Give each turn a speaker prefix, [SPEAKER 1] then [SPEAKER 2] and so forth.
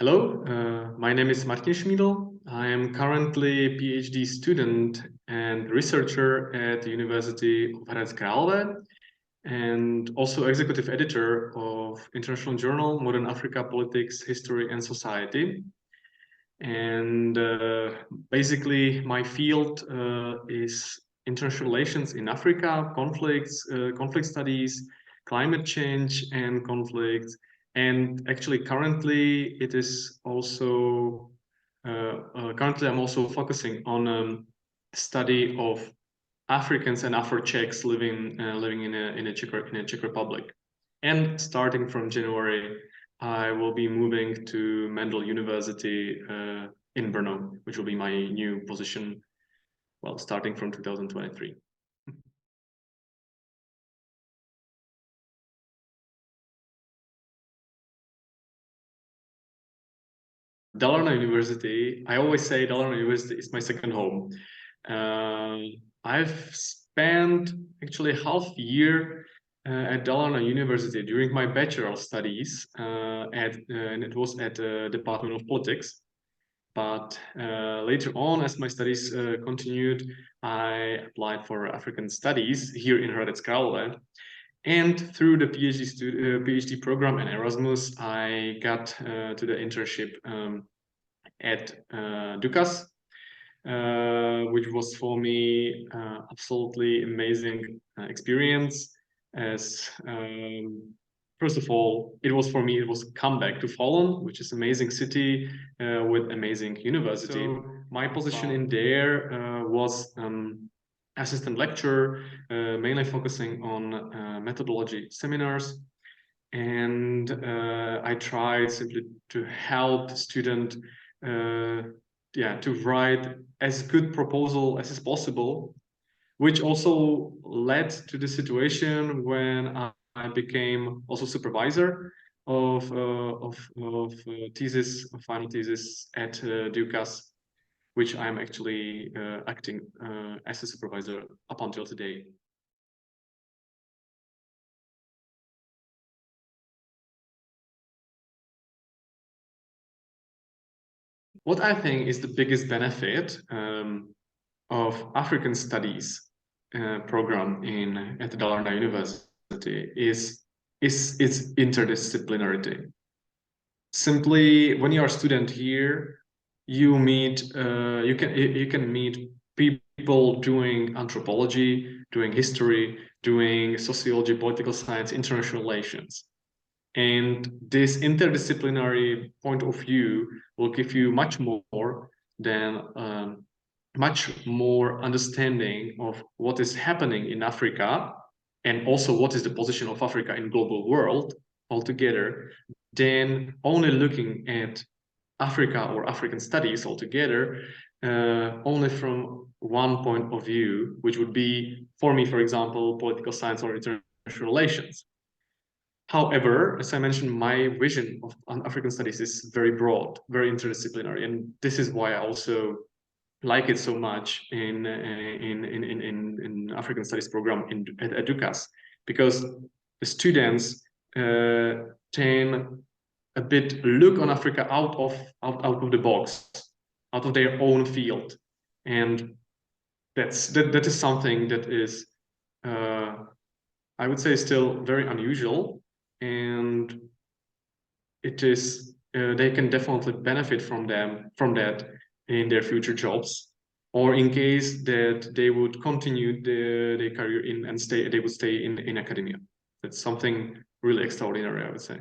[SPEAKER 1] Hello, my name is Martin Schmiedl. I am currently a PhD student and researcher at the University of Hradec Králové and also executive editor of international journal Modern Africa, Politics, History and Society. And basically my field is international relations in Africa, conflict studies, climate change and conflicts. And actually, currently, it is also currently I'm also focusing on study of Africans and Afro-Czechs living in a Czech Republic. And starting from January, I will be moving to Mendel University in Brno, which will be my new position. Well, starting from 2023. Dalarna University, I always say Dalarna University is my second home. I've spent actually half a year at Dalarna University during my bachelor studies, and it was at the Department of Politics. But later on, as my studies continued, I applied for African Studies here in Hradec Králové. And through the PhD program and Erasmus, I got to the internship at Dukas, which was for me absolutely amazing experience. As first of all, it was for me, it was a comeback to Falun, which is amazing city with amazing university. So my position in there was assistant lecturer, mainly focusing on methodology seminars. And I tried simply to help the student to write as good proposal as is possible, which also led to the situation when I became also supervisor of final thesis at Dukas, which I'm actually acting as a supervisor up until today. What I think is the biggest benefit of African Studies program at the Dalarna University is its interdisciplinarity. Simply, when you are a student here, you can meet people doing anthropology, doing history, doing sociology, political science, international relations. And this interdisciplinary point of view will give you much more than much more understanding of what is happening in Africa and also what is the position of Africa in global world altogether than only looking at Africa or African studies altogether only from one point of view, which would be, for me, for example, political science or international relations. However, as I mentioned, my vision of African studies is very broad, very interdisciplinary, and this is why I also like it so much in African studies program at Dukas, because the students can a bit look on Africa out of the box, out of their own field, and that is something that is I would say still very unusual, and it is they can definitely benefit from that in their future jobs, or in case that they would continue their career they would stay in academia. That's something really extraordinary, I would say.